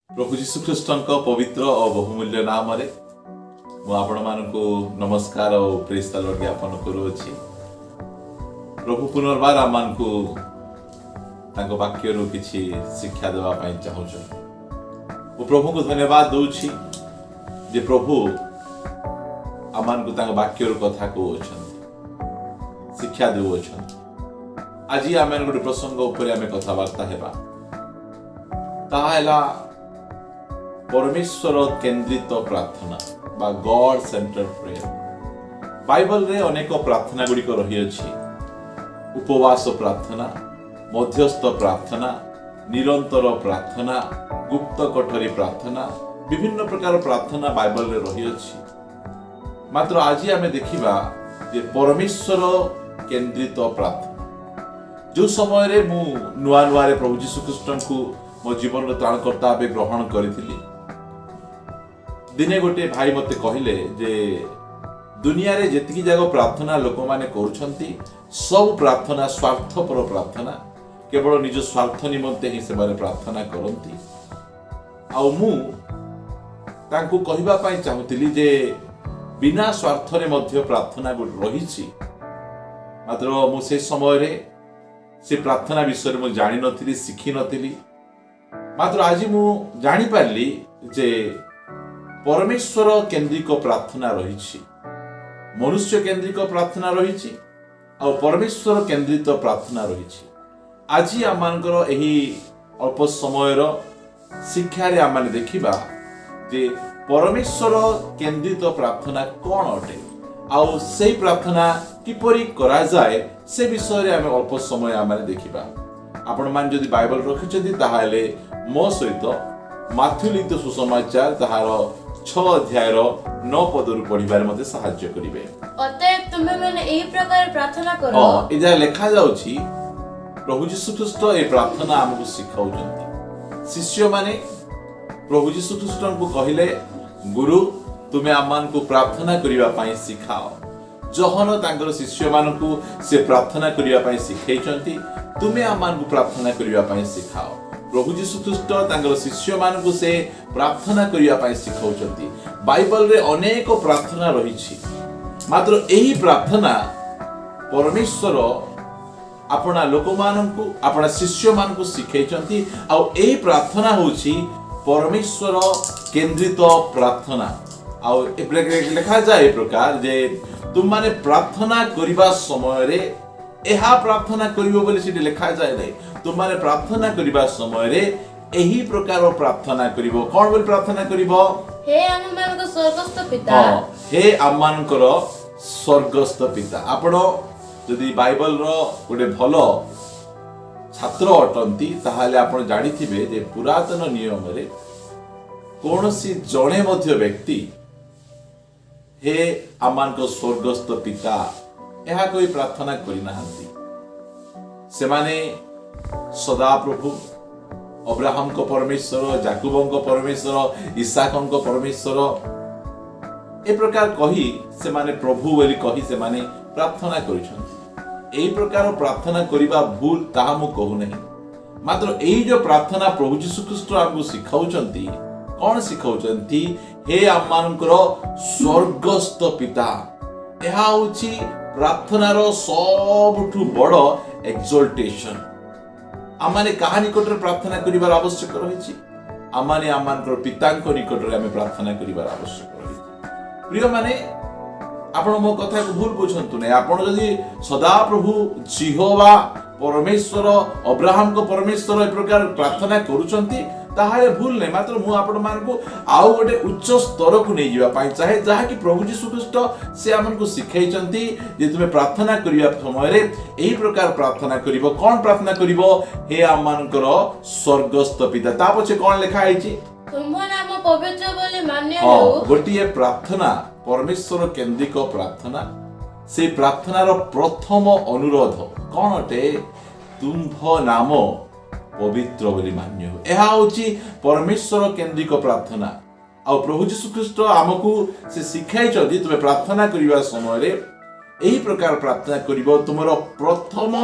प्रभु जीशु ख्रीष्टଙ୍କ पवित्र और बहुमूल्य नाम रे मु आपण मानकु नमस्कार और प्रेज द लॉर्ड ज्ञापन करूछि। प्रभु पुनर्बार आम मानकु तांको वाक्य रु किछि शिक्षा देवा पई चाहूछु। ओ प्रभु को धन्यवाद दउछि जे प्रभु आम मानकु तांको वाक्य रु कथा को अछंती शिक्षा देउ अछंती। आज आम गोटे प्रसंग उपरे आम कथबार्ता हेबा ताहा परमेश्वर केंद्रित प्रार्थना बा गॉड सेंटर्ड प्रेयर। बाइबल रे अनेक प्रार्थना गुड़िक रही अछि। उपवास प्रार्थना, मध्यस्थ प्रार्थना, निरंतर प्रार्थना, गुप्त कोठरी प्रार्थना, विभिन्न प्रकार प्रार्थना बाइबल रे रही अछि। मात्र आज आमे देखिबा जे परमेश्वर केंद्रित प्रार्थना। जो समय रे मु नुआ नुआ रे प्रभु यीशु ख्रीष्ट को मो जीवन त्राणकर्ता भाव ग्रहण करी दिने गोटे भाई मते कहले जे दुनिया रे जेतिकी जागो प्रार्थना लोक माने करूछंती सब प्रार्थना स्वार्थपर प्रार्थना, केवल निज स्वार्थ निमंते ही सेबारे प्रार्थना करंती। आउ मु तांको कहिबा पई चाहूतिली जे बिना स्वार्थ रे मध्य प्रार्थना रहिछि। मात्र मु से समय रे से प्रार्थना विषय मु जानि नथिली, सिखि नथिली। मात्र आज मु जानि पारली जे परमेश्वर केंद्रिक प्रार्थना रही, मनुष्य केंद्रिक प्रार्थना रही और परमेश्वर केंद्रित प्रार्थना रही। आज आम अल्प समय शिक्षा रे आम देखिबा जे परमेश्वर केंद्रित प्रार्थना कौन अटे आउ से प्रार्थना किपरि करा जाए से विषय रे आम अल्प समय आम देखिबा। आपण मान जदि बाइबल रखिछथि ताहाले मो सहित माथ्यू लिखित सुसमाचार ताहार 6 अध्याय 9 पद रु पढिबार मते सहाय्य करिवे। अतएव तुमे माने एही प्रकार प्रार्थना करो। एजा लेखा जाउछि प्रभु यीशु ख्रीष्ट ए प्रार्थना हमकु सिखाउछन्ति। शिष्य माने प्रभु यीशु ख्रीष्ट को कहिले गुरु तुमे आमान को प्रार्थना करिवा पई सिखाओ। जहन तांगर शिष्य मानकु से प्रार्थना करिवा पई सिखैछन्ति तुमे आमान को प्रार्थना करिवा पई सिखाओ। प्रभु यीशु ख्रीष्ट तांगर शिष्य मानकु से प्रार्थना करिया पई सिखाउछन्ति। बाइबल रे अनेक प्रार्थना रहिछि। मात्र एही प्रार्थना परमेश्वर अपना लोक मानकु अपना शिष्य मानकु सिखैछन्ति। आ एही प्रार्थना होछि परमेश्वर केंद्रित प्रार्थना। आ लेखा जाए प्रकार जे तुम माने प्रार्थना करिबा समय रे एहा प्रार्थना करिवो बोली सिटी लेखा जाए नै। तुम माने प्रार्थना करिबा समय रे एही प्रकार प्रार्थना करिवो। कोन बोली प्रार्थना करिवो? हे आममानक स्वर्गस्थ पिता। हे आममानकर स्वर्गस्थ पिता। आपण जदि बाइबल रो गोटे भलो छात्र अटंती ताहाले आपण जानिथिबे जे पुरातन नियम रे कोनोसी जणे मध्य व्यक्ति हे आममानक स्वर्गस्थ पिता एहा कोई प्रार्थना करि नाहंती। से माने सदा प्रभु अब्राहम को परमेश्वर, जाकुब को परमेश्वर, इसहाक को परमेश्वर ए प्रकार कही से माने प्रभु बोली कही से माने प्रार्थना करिसंती। एही प्रकार प्रार्थना करिबा भूल ताहा मु कहू नहीं। मात्र एही जो प्रार्थना प्रभु यीशु ख्रीष्ट हमकु सिखाउचंती कोन सिखाउचंती? हे आमानकर स्वर्गस्थ पिता। एहा होची प्रार्थनार सबठु बड़ एक्सल्टेशन। आमाने कहा निकट रे प्रार्थना करिबार आवश्यक रहिछि। आमाने आमानकर पितांक निकट रे आमे प्रार्थना करिबार आवश्यक रहिछि। प्रिय माने आपण मो कथा को भूल बुझंतु नै। आपण जदि सदा प्रभु जिहोवा परमेश्वर अब्राहम को परमेश्वर ए प्रकार प्रार्थना करूचंती ताहाले भूल नै। मात्र मु आपण मान को आउ गोटे उच्च स्तर को नै जिवा पाई चाहे जहा कि प्रभु यीशु ख्रीष्ट से हमन को सिखाइचंती जे तुमे प्रार्थना करिया समय रे एही प्रकार प्रार्थना करिवो। कोन प्रार्थना करिवो? हे आमानकर स्वर्गस्थ पिता। ता पछे कोन लिखा आइछि? तुम नाम पवित्र बोली मान्य हो। गोटिए प्रार्थना परमेश्वर केंद्रिक प्रार्थना। से प्रार्थनार प्रथम अनुरोध कोन अटे? तुम्भ नाम पवित्र बोली मान्य हो। एहा होची परमेश्वर केंद्रिक प्रार्थना। आ प्रभु यीशु ख्रीष्ट हमकु से सिखाइछथि तुमे प्रार्थना करिवा समय रे एही प्रकार प्रार्थना करिवो। तुमरो प्रथम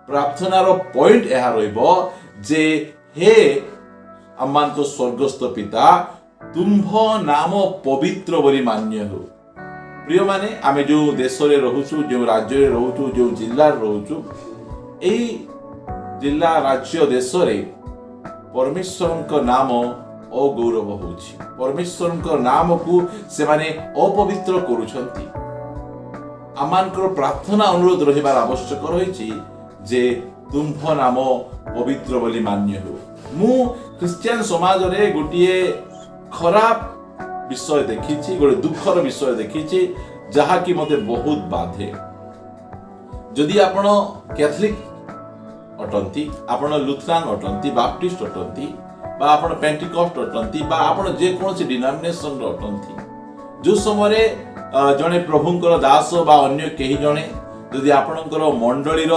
प्रार्थनार पॉइंट एहा रहइबो जे हे आम स्वर्गस्थ पिता तुम्भ नाम पवित्र बोली मान्य हो। प्रिय माने आमे जो देश रे रहूछु, जो राज्य रे रहूछु, जो जिल्ला रे रहूछु, एई जिल्ला राज्य देश रे परमेश्वरଙ୍କ नाम अगौरव होछि। परमेश्वरଙ୍କ नाम को से माने अपवित्र करूछंती। आमानकर प्रार्थना अनुरोध रहिबार आवश्यक रहिछि जे तुम्भ नाम पवित्र बोली मान्य हो। मु क्रिश्चियन समाज रे गोटिए खराब विषय देखिछि, गोटे दुखर विषय देखिछि जहा कि मते बहुत बाधे। जदि आपण कैथोलिक अटंती, आपण लुथरान अटंती, बाप्टिस्ट अटंती, बा आपण पेंटिकॉस्ट अटंती, बा आपण जे कोनसी डिनोमिनेशन रो अटंती, जो समय जने प्रभुंकर दास बा अन्य केही जने जदि आपणकर मंडलीर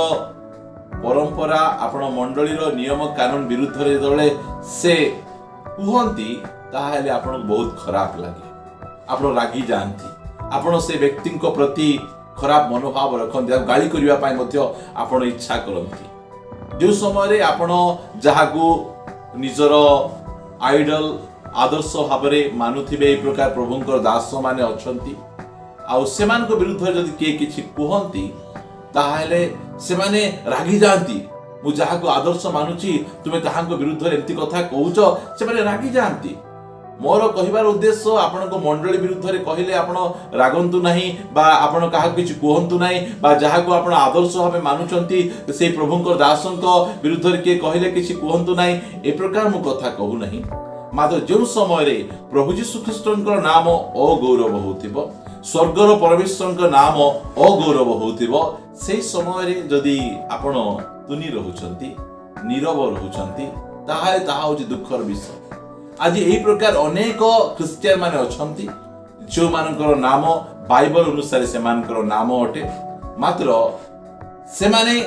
परंपरा, आपण मंडलीर नियम कानून विरुद्ध रे दले से कुहंती, ताहले आपण बहुत खराब लागे, आपण रागी जानती, आपण से व्यक्ति को प्रति खराब मनोभाव रखते, गाली करिवा पाई मध्य आपण इच्छा करती। जो समय आपण जहाकू निजर आइडल आदर्श भाव में मानुथिबे ए प्रकार प्रभुंकर दास माने अछंती, आ सेमान को विरुद्ध जदि के किछि कुहंती, ताहले सेमाने रागी जानती। मु जहाकू आदर्श मानुची तुमे ताहांको विरुद्ध एमती कथा कहूछ, सेमाने रागी जानती। मोर कहिबार उद्देश्य आपण को मंडली विरुद्ध रे कहिले आपण रागंतु नाही, बा आपण काहा किछि कहंतु नाही, बा जहाकू आपण आदर्श भाबे मानुचंती से प्रभुंकर दासंको विरुद्ध रे के कहिले किछि कहंतु नाही, ए प्रकार मु कथा कहू नाही। मात्र जो समय रे प्रभु यीशु ख्रीष्टंकर नाम अगौरव होतिबो, स्वर्गर परमेश्वरंकर नाम अगौरव होतिबो, सेही समय रे जदि आपण तुनी रहुचंती, नीरव रहुचंती, ताहाले ताहा होछि दुखर विषय। आज यही प्रकार अनेक क्रिश्चियन माने अछंती जो मानकर नाम बाइबल अनुसार से मानकर नाम अटे, मात्र से माने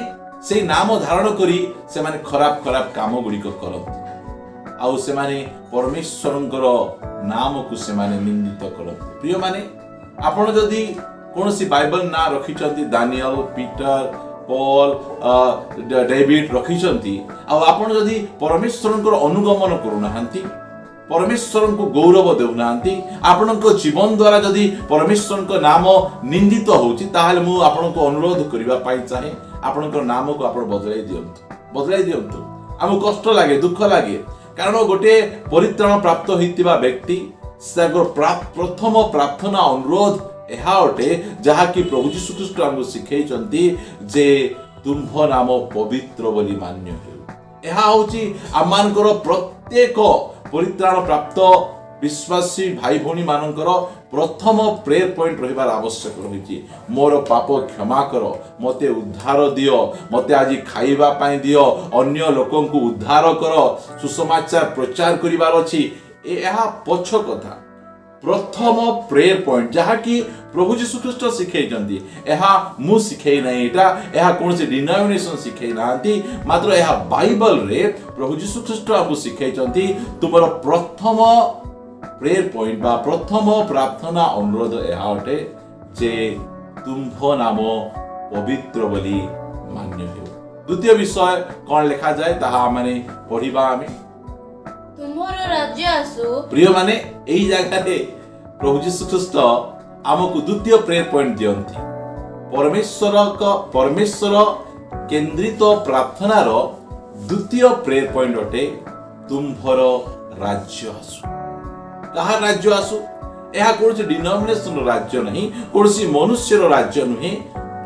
से नाम धारण करी से माने खराब खराब काम गुडी को करत, आउ से माने परमेश्वरंकर नाम को से माने निंदित करत। प्रिय माने आपण जदी कोनसी बाइबल ना रखिचंती, दानियल, पीटर, पॉल, डेविड रखिचंती, आउ आपण जदी परमेश्वरंकर अनुगमन करूनाहांती, परमेश्वर को गौरव देउनांती, आपणको जीवन द्वारा जदि परमेश्वर को नाम निंदित होउची, ताहाले मु आपणको अनुरोध करिवा पाई चाहे आपणको नाम को आपण बदलाई दियंतु। हमु कष्ट लागे, दुख लागे, कारण गोटे परित्राण प्राप्त होइतिबा व्यक्ति सागर प्रथम प्रार्थना अनुरोध एहा अटे जहा कि प्रभु यीशु ख्रीष्ट हमको सिखैचंती जे तुम्भ नाम पवित्र बोली मान्य हो। एहा होची आमानकर प्रत्येक परित्राण प्राप्त विश्वासी भाई भौणी मानकर प्रथम प्रेयर पॉइंट रहिबार आवश्यक रहिछि। मोर पाप क्षमा कर, मते उद्धार दियो, मते आज खाइबा पाई दियो, अन्य लोकन को उद्धार कर, सुसमाचार प्रचार करिवार अछि। एहा पछ कथा प्रथम प्रेयर पॉइंट जहा कि प्रभु यीशु ख्रीष्ट सिखैचंती, एहा मु सिखै नै, एहा कोनसे डिनोमिनेशन सिखै नांती, मात्र एहा बाइबल रे प्रभु यीशु ख्रीष्ट हमको सिखैचंती। तुमर प्रथम प्रेयर पॉइंट बा प्रथम प्रार्थना अनुरोध एहा अटे जे तुम्भ नाम पवित्र बोली मान्य हो। द्वितीय विषय कोन लिखा जाय ताहा माने पढिबा आमे। तुमर राज्य आसु। प्रिय माने एही जगह रे प्रभु यीशु ख्रीष्ट हमको द्वितीय प्रेयर पॉइंट दियंती। परमेश्वर केंद्रित प्रार्थना रो द्वितीय प्रेयर पॉइंट अटे तुम्भर राज्य आसु। कहा राज्य आसु? एहा कोनसे डिनोमिनेशन राज्य नहीं, कोनसी मनुष्य रो राज्य नहीं,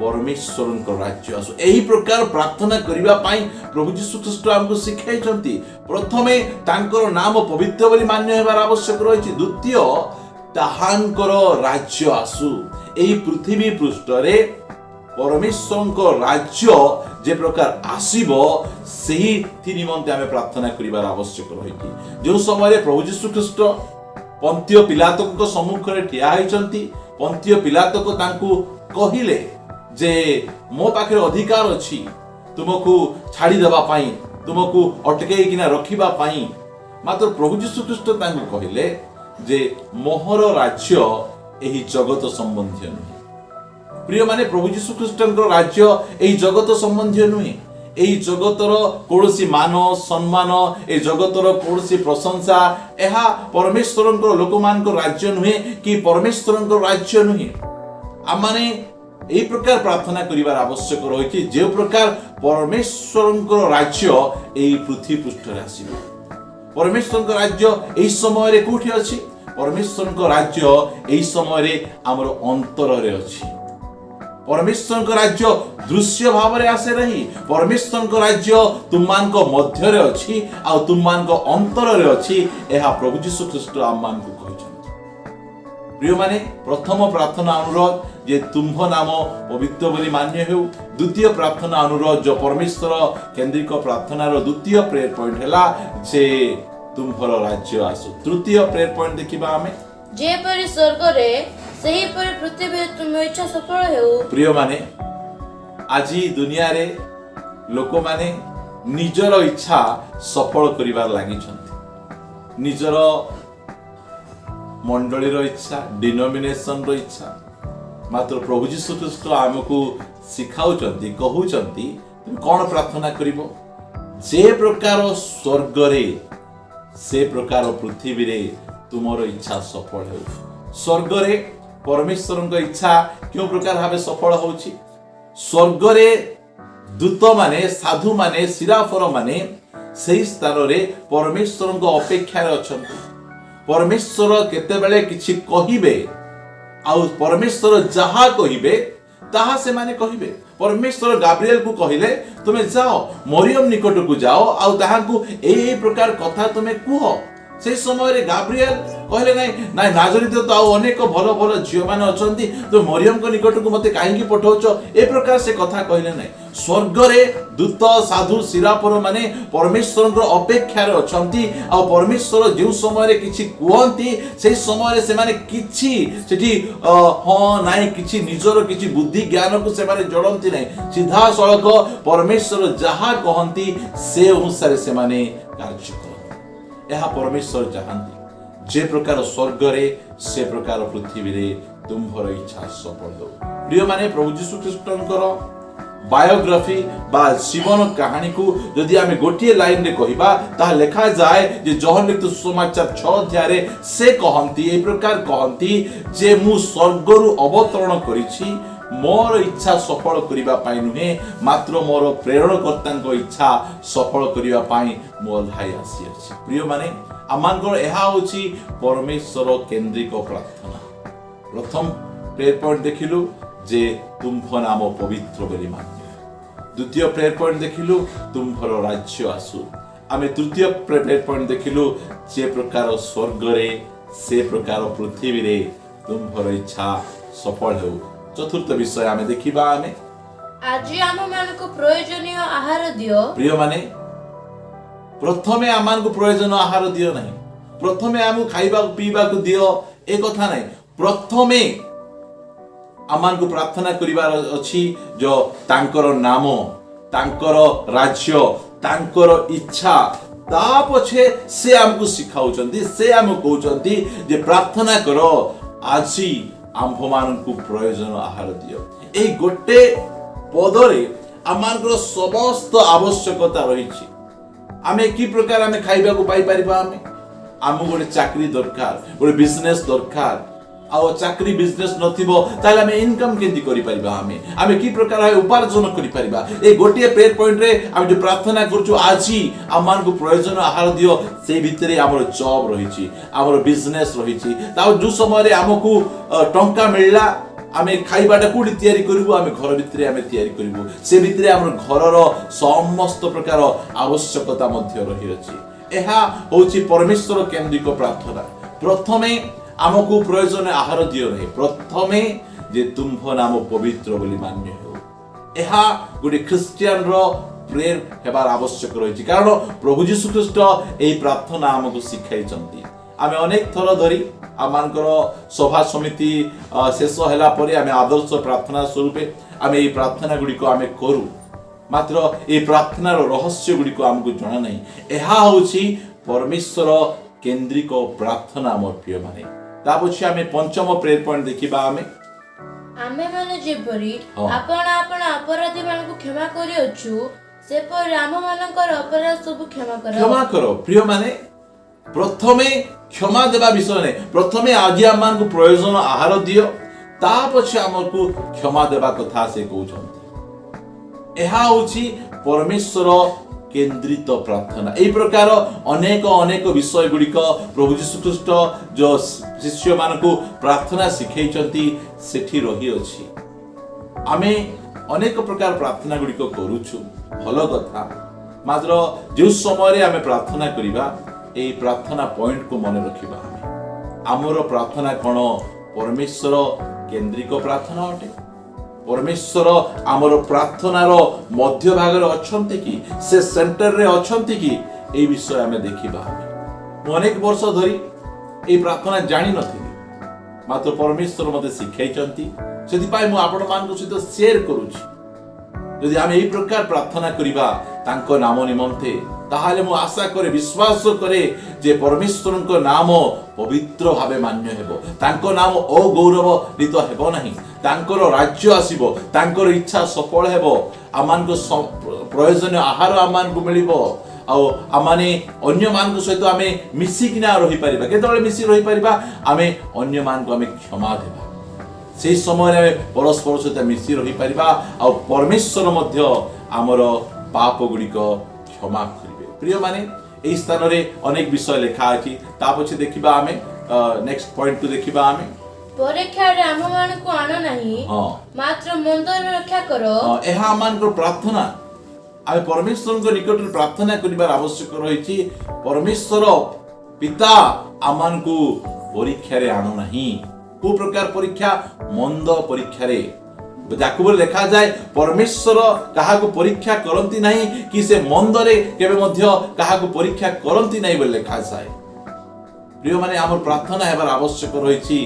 परमेश्वरଙ୍କ राज्य आसु। एही प्रकार प्रार्थना करिवा पाई प्रभु यीशु ख्रीष्ट हमको सिखाइचंती। प्रथमे तांकर नाम पवित्र बोली मान्य हेबार आवश्यक रहिछि, द्वितीय ताहांकर राज्य आसु। एही पृथ्वी पृष्ठ रे परमेश्वरଙ୍କ राज्य जे प्रकार आसीबो सेही निमंते आमे प्रार्थना करिवार आवश्यक रहिछि। जो समय प्रभु यीशु ख्रीष्ट पंतिय पिलातोक सम्मुख रे ठिया होइचंती, पंतिय पिलातोक तांकू कहिले जे मो पाखे अधिकार अछि तुमको छाड़ी देबा पाई, तुमको अटके किना रखिबा पाई, मात्र प्रभु यीशु ख्रीष्ट तांकू कहिले जे मोहर राज्य एही जगत संबंधी नुहे। प्रिय माने प्रभु यीशु ख्रीष्टଙ୍କ राज्य एही जगत संबंधी नुहे। এই জগতର କୌଣସି ମାନ ସମ୍ମାନ এই ଜଗତର କୌଣସି ପ୍ରଶଂସା ଏହା ପରମେଶ୍ୱରଙ୍କ ଲୋକମାନଙ୍କ ରାଜ୍ୟ ନୁହେଁ କି ପରମେଶ୍ୱରଙ୍କ ରାଜ୍ୟ ନୁହେଁ। ଆମମାନେ এই প্রকার প্রার্থনা করিবার আবশ্যক রয়েছে যে প্রকার পরমেশ্বরଙ୍କ রাজ্য এই পৃথিবী পৃষ্ঠরে আসিবে। পরমেশ্বরଙ୍କ রাজ্য এই সময়ে কোঠি আছে? পরমেশ্বরଙ୍କ রাজ্য এই সময়ে আমার অন্তরে আছে। পরমেশ্বরଙ୍କ রাজ্য দৃশ্য ভাবে আসে নাহি, পরমেশ্বরଙ୍କ রাজ্য তুমମାନଙ୍କ ମଧ୍ୟରେ ଅଛି ଆଉ ତୁମମାନଙ୍କ ଅନ୍ତରରେ ଅଛି। ଏହା ପ୍ରଭୁ ଯୀଶୁ ଖ୍ରୀଷ୍ଟ ଆମମାନଙ୍କୁ କହିଛନ୍ତି। ପ୍ରିୟମାନେ, ପ୍ରଥମ ପ୍ରାର୍ଥନା ଅନୁରୋଧ ଯେ ତୁମ୍ଭ ନାମ ପବିତ୍ର ବୋଲି ମାନ୍ୟ ହେଉ। ଦ୍ୱିତୀୟ ପ୍ରାର୍ଥନା ଅନୁରୋଧ ଯେ ପରମେଶ୍ୱର କେନ୍ଦ୍ରିକ ପ୍ରାର୍ଥନାର ଦ୍ୱିତୀୟ ପ୍ରେୟର ପଏଣ୍ଟ ହେଲା ଯେ ତୁମ୍ଭର ରାଜ୍ୟ ଆସୁ। ତୃତୀୟ ପ୍ରେୟର ପଏଣ୍ଟ ଦେଖିବା ଆମେ, ଯେପରି ସ୍ୱର୍ଗରେ ସେହିପରି ପୃଥିବୀରେ ତୁମ ଇଚ୍ଛା ସଫଳ ହେଉ। ପ୍ରିୟମାନେ, ଆଜି ଦୁନିଆରେ ଲୋକମାନେ ନିଜର ଇଚ୍ଛା ସଫଳ କରିବାରେ ଲାଗିଛନ୍ତି। ନିଜର ମଣ୍ଡଳୀର ଇଚ୍ଛା, ଡିନୋମିନେସନର ଇଚ୍ଛା। ମାତ୍ର ପ୍ରଭୁ ଯୀଶୁ ଖ୍ରୀଷ୍ଟ ଆମକୁ ଶିଖାଉଛନ୍ତି, କହୁଛନ୍ତି ତୁମେ କ'ଣ ପ୍ରାର୍ଥନା କରିବ? ଯେ ପ୍ରକାର ସ୍ୱର୍ଗରେ ସେ ପ୍ରକାର ପୃଥିବୀରେ ତୁମର ଇଚ୍ଛା ସଫଳ ହେଉ। ସ୍ୱର୍ଗରେ ପରମେଶ୍ୱରଙ୍କ ଇଚ୍ଛା କେଉଁ ପ୍ରକାର ଭାବେ ସଫଳ ହେଉଛି? ସ୍ୱର୍ଗରେ ଦୂତମାନେ, ସାଧୁମାନେ, ସିରାଫରମାନେ ସେହି ସ୍ଥାନରେ ପରମେଶ୍ୱରଙ୍କ ଅପେକ୍ଷାରେ ଅଛନ୍ତି। ପରମେଶ୍ୱର କେତେବେଳେ କିଛି କହିବେ ଆଉ ପରମେଶ୍ୱର ଯାହା କହିବେ ତାହା ସେମାନେ କହିବେ। ପରମେଶ୍ୱର ଗାବ୍ରିଏଲକୁ କହିଲେ ତୁମେ ଯାଅ ମରିୟମ ନିକଟକୁ ଯାଅ ଆଉ ତାହାଙ୍କୁ ଏଇ ପ୍ରକାର କଥା ତୁମେ କୁହ। সেই সময়ে গাব্রিয়েল কহিলে নাই নাই নাজরিতে তো ଆଉ ଅନେକ ଭଲ ଭଲ ଝିଅମାନେ ଅଛନ୍ତି, ତ ମରିୟମଙ୍କ ନିକଟକୁ ମୋତେ କାହିଁକି ପଠାଉଛ? ଏ ପ୍ରକାର ସେ କଥା କହିଲେ ନାହିଁ। ସ୍ୱର୍ଗରେ ଦୂତ, ସାଧୁ, ସିରାଫର ମାନେ ପରମେଶ୍ୱରଙ୍କର ଅପେକ୍ଷାରେ ଅଛନ୍ତି ଆଉ ପରମେଶ୍ୱର ଯେଉଁ ସମୟରେ କିଛି କୁହନ୍ତି ସେହି ସମୟରେ ସେମାନେ କିଛି ସେଠି ହଁ ନାହିଁ, କିଛି ନିଜର କିଛି ବୁଦ୍ଧି ଜ୍ଞାନକୁ ସେମାନେ ଜଡ଼ନ୍ତି ନାହିଁ। ସିଧାସଳଖ ପରମେଶ୍ୱର ଯାହା କହନ୍ତି ସେ ଅନୁସାରେ ସେମାନେ କାର୍ଯ୍ୟ କରନ୍ତି। ଏହା ପରମେଶ୍ୱର ଚାହାନ୍ତି। ଯେ ପ୍ରକାର ସ୍ୱର୍ଗରେ ସେ ପ୍ରକାର ପୃଥିବୀରେ ତୁମ୍ଭର ଇଚ୍ଛା ସଫଳ ହେଉ। ପ୍ରିୟମାନେ, ପ୍ରଭୁ ଯୀଶୁ ଖ୍ରୀଷ୍ଟଙ୍କର ବାୟୋଗ୍ରାଫି ବା ଜୀବନ କାହାଣୀକୁ ଯଦି ଆମେ ଗୋଟିଏ ଲାଇନରେ କହିବା ତାହା ଲେଖାଯାଏ ଯେ ଯୋହନ ଲିଖିତ ସୁସମାଚାର 6 ଅଧ୍ୟାୟରେ ସେ କହନ୍ତି, ଏହି ପ୍ରକାର କହନ୍ତି ଯେ ମୁଁ ସ୍ୱର୍ଗରୁ ଅବତରଣ କରିଛି ମୋର ଇଚ୍ଛା ସଫଳ କରିବା ପାଇଁ ନୁହେଁ, ମାତ୍ର ମୋର ପ୍ରେରଣକର୍ତ୍ତାଙ୍କ ଇଚ୍ଛା ସଫଳ କରିବା ପାଇଁ ମୋ ଧାଇ ଆସିଅଛି। ପ୍ରିୟମାନେ, ଆମମାନଙ୍କର ଏହା ହେଉଛି ପରମେଶ୍ୱର କେନ୍ଦ୍ରିକ ପ୍ରାର୍ଥନା। ପ୍ରଥମ ପ୍ରେୟର ପଏଣ୍ଟ ଦେଖିଲୁ ଯେ ତୁମ୍ଭ ନାମ ପବିତ୍ର ବୋଲି ମାନ୍ୟ। ଦ୍ୱିତୀୟ ପ୍ରେୟର ପଏଣ୍ଟ ଦେଖିଲୁ ତୁମ୍ଭର ରାଜ୍ୟ ଆସୁ। ଆମେ ତୃତୀୟ ପ୍ରେୟର ପଏଣ୍ଟ ଦେଖିଲୁ ଯେ ପ୍ରକାର ସ୍ୱର୍ଗରେ ସେ ପ୍ରକାର ପୃଥିବୀରେ ତୁମ୍ଭର ଇଚ୍ଛା ସଫଳ ହେଉ। ଚତୁର୍ଥ ବିଷୟ ଆମେ ଦେଖିବା, ଆମେ ଆଜି ଆମମାନଙ୍କୁ ପ୍ରୟୋଜନୀୟ ଆହାର ଦିଅ। ପ୍ରିୟମାନେ, ପ୍ରଥମେ ଆମମାନଙ୍କୁ ପ୍ରୟୋଜନ ଆହାର ଦିଅ ନାହିଁ, ପ୍ରଥମେ ଆମକୁ ଖାଇବାକୁ ପିଇବାକୁ ଦିଅ ଏ କଥା ନାହିଁ। ପ୍ରଥମେ ଆମମାନଙ୍କୁ ପ୍ରାର୍ଥନା କରିବାର ଅଛି ଯେ ତାଙ୍କର ନାମ, ତାଙ୍କର ରାଜ୍ୟ, ତାଙ୍କର ଇଚ୍ଛା। ତା ପଛେ ସେ ଆମକୁ ଶିଖାଉଛନ୍ତି, ସେ ଆମକୁ କହୁଛନ୍ତି ଯେ ପ୍ରାର୍ଥନା କର ଆଜି ଆମ୍ଭମାନଙ୍କୁ ପ୍ରୟୋଜନ ଆହାର ଦିଅ। ଏହି ଗୋଟେ ପଦରେ ଆମମାନଙ୍କର ସମସ୍ତ ଆବଶ୍ୟକତା ରହିଛି। ଆମେ କି ପ୍ରକାର ଆମେ ଖାଇବାକୁ ପାଇପାରିବା? ଆମକୁ ଗୋଟେ ଚାକିରି ଦରକାର, ଗୋଟେ ବିଜନେସ୍ ଦରକାର। ଆଉ ଚାକିରି ବିଜନେସ୍ ନଥିବ ତାହେଲେ ଆମେ ଇନକମ୍ କେମିତି କରିପାରିବା? ଆମେ କି ପ୍ରକାର ଉପାର୍ଜନ କରିପାରିବା? এই ଗୋଟିଏ ପ୍ରେୟର ପଏଣ୍ଟରେ ଆମେ ଯୋଉ ପ୍ରାର୍ଥନା କରୁଛୁ ଆଜି ଆମମାନଙ୍କୁ ପ୍ରୟୋଜନ ଆହାର ଦିଅ, ସେଇ ଭିତରେ ଆମର ଜବ୍ ରହିଛି, ଆମର ବିଜନେସ୍ ରହିଛି। ତା ଯୋଉ ସମୟରେ ଆମକୁ ଟଙ୍କା ମିଳିଲା ଆମେ ଖାଇବାଟା କୋଉଠି ତିଆରି କରିବୁ? ଆମେ ଘର ଭିତରେ ଆମେ ତିଆରି କରିବୁ। ସେ ଭିତରେ ଆମର ଘରର ସମସ୍ତ ପ୍ରକାର ଆବଶ୍ୟକତା ମଧ୍ୟ ରହିଅଛି। ଏହା ହେଉଛି ପରମେଶ୍ୱର କେନ୍ଦ୍ରିକ ପ୍ରାର୍ଥନା। ପ୍ରଥମେ ଆମକୁ ପ୍ରୟୋଜନ ଆହାର ଦିଅ ନାହିଁ, ପ୍ରଥମେ ଯେ ତୁମ୍ଭ ନାମ ପବିତ୍ର ବୋଲି ମାନ୍ୟ ହେଉ। ଏହା ଗୋଟେ ଖ୍ରୀଷ୍ଟିଆନର ପ୍ରେୟର ହେବାର ଆବଶ୍ୟକ ରହିଛି, କାରଣ ପ୍ରଭୁ ଯୀଶୁ ଖ୍ରୀଷ୍ଟ ଏହି ପ୍ରାର୍ଥନା ଆମକୁ ଶିଖାଇଛନ୍ତି। ଆମେ ଅନେକ ଥର ଧରି ଆମମାନଙ୍କର ସଭା ସମିତି ଶେଷ ହେଲା ପରେ ଆମେ ଆଦର୍ଶ ପ୍ରାର୍ଥନା ସ୍ୱରୂପେ ଆମେ ଏହି ପ୍ରାର୍ଥନା ଗୁଡ଼ିକ ଆମେ କରୁ, ମାତ୍ର ଏହି ପ୍ରାର୍ଥନାର ରହସ୍ୟ ଗୁଡ଼ିକ ଆମକୁ ଜଣା ନାହିଁ। ଏହା ହେଉଛି ପରମେଶ୍ୱର କେନ୍ଦ୍ରିକ ପ୍ରାର୍ଥନା। ମୋର ପ୍ରିୟମାନେ, ତା ପଛେ ଆମେ ପଞ୍ଚମ ପ୍ରେୟର ପଏଣ୍ଟ ଦେଖିବା, ଆମେମାନେ ଯେପରି ଆପଣ ଅପରାଧୀ ମାନଙ୍କୁ କ୍ଷମା କରିଅଛୁ ସେପରି ଆମମାନଙ୍କର ଅପରାଧ ସବୁ କ୍ଷମା କର। क्षमा करो प्रिय माने प्रथमे क्षमा देवा विषय ने प्रथमे आज आम प्रयोजन आहार दियो ता पछे आमको क्षमा देवा कथा से कहउछन्ति। एहा होछि परमेश्वर केंद्रित प्रार्थना। एई प्रकार अनेक अनेक विषय गुड़िक प्रभु यीशु ख्रीष्ट जो शिष्य मानकु प्रार्थना सिखैचन्ति सेठी रही अछि। आमे अनेक प्रकार प्रार्थना गुड़िक करूछु भल कथा, मात्र जो समय आमे प्रार्थना करिबा एई प्रार्थना पॉइंट को मन रखिबा। आमर प्रार्थना कोन परमेश्वर केंद्रिक प्रार्थना अटे। परमेश्वर आमर प्रार्थनार मध्य भाग अछंती कि से सेंटर रे अछंती कि ए विषय आमे देखिबा। मु अनेक वर्ष धरी ए प्रार्थना जानि नथिली, मात्र परमेश्वर मते सिखाइचंती, सेति पाई मु आपण मानक सहित शेयर करूछि। यदि आमे एई प्रकार प्रार्थना करिबा तांको नाम निमंते ताहाले मु आशा करे विश्वास करे जे परमेश्वरଙ୍କ नाम पवित्र भावे मान्य हेबो, तांको नाम अगौरवरित हेबो नाही, तांकर राज्य आसीबो, तांकर इच्छा सफल हेबो, आमानको प्रयोजन आहार आमानको मिलिबो, आउ आमाने अन्य मानक सहित आमे मिसिकिना रहि परिबा। केतବେଳେ मिसि रहि परिबा आमे अन्य मानक आमे क्षमा देबा। से समय परस्पर सहित मिसि रहि परिबा आउ परमेश्वर मध्य आमर पाप गुड़िक क्षमा करिवे। प्रिय माने एई स्थान रे अनेक विषय लिखा अछि। ता पछे देखिबा आमे नेक्स्ट पॉइंट को देखिबा आमे परीक्षा रे आमମାନଙ୍କୁ आनो नाही, मात्र मंदर रक्षा करो। एहा आमानकर प्रार्थना आमे परमेश्वरଙ୍କ निकट प्रार्थना करिबार आवश्यक रहिछि। परमेश्वर पिता आमानकु परीक्षा रे आनो नाही। को प्रकार परीक्षा? मंद परीक्षा रे। याकूब लिखा जाए परमेश्वर काहाको परीक्षा करंती नहीं कि से मंदरे केबे मध्य काहाको परीक्षा करंती नहीं बोल लिखा जाए। प्रिय माने हमर प्रार्थना हेबार आवश्यक रहिछि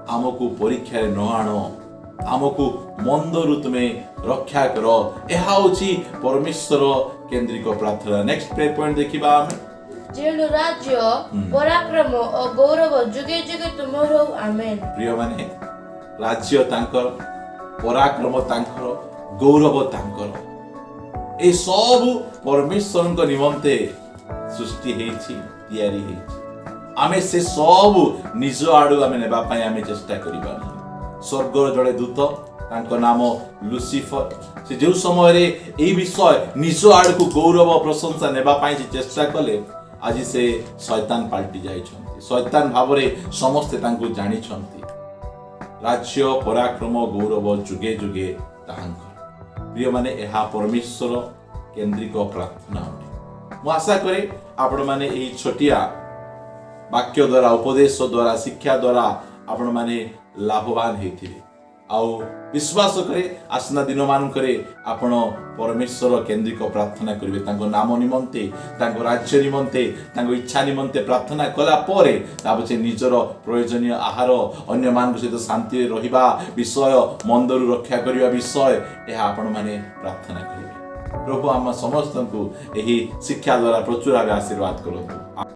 हमकु परीक्षा रे न आनो, हमकु मंदरु तुमे रक्षा करो। एहा होछि परमेश्वर केंद्रिक प्रार्थना। नेक्स्ट प्रेयर पॉइंट देखिबा हमें जेनु राज्य पराक्रम और गौरव जुगे जुगे तुमरो। आमेन। प्रिय माने राज्य तांकर, पराक्रम तांकर, गौरव तांकर, ए सब परमेश्वरଙ୍କ निमंते सृष्टि हेछि, तयारी हेछि। आमे से सब निज आडू आमे नेबा पई आमे चेष्टा करिबा। स्वर्गर जड़े दूत तांको नाम लुसिफर, से जो समय रे ए विषय निज आडू को गौरव प्रशंसा नेबा पई चेष्टा कले, आज से शैतान पाल्टी जाइछन्ति। शैतान भावरे समस्त तांको जानि छन्ति। राज्य पराक्रम गौरव जुगे जुगे ताहांकर। प्रिय माने एहा परमेश्वर केंद्रिक प्रार्थना अटे। मु आशा करे आपण माने एही छोटिया वाक्य द्वारा, उपदेश द्वारा, शिक्षा द्वारा आपण माने लाभवान हेथिले। आउ विश्वास करे आसना दिन मानकरे आपण परमेश्वर केंद्रिक प्रार्थना करिवे। तांको नाम निमंते, तांको राज्य निमंते, तांको इच्छा निमंते प्रार्थना कला परे तापछे निजर प्रयोजनीय आहार, अन्य मान सहित शांति रहिबा विषय, मंदरु रक्षा करिवा विषय, एहा आपण माने प्रार्थना करिवे। प्रभु आम समस्तंकु एही शिक्षा द्वारा प्रचुर आशीर्वाद करतु।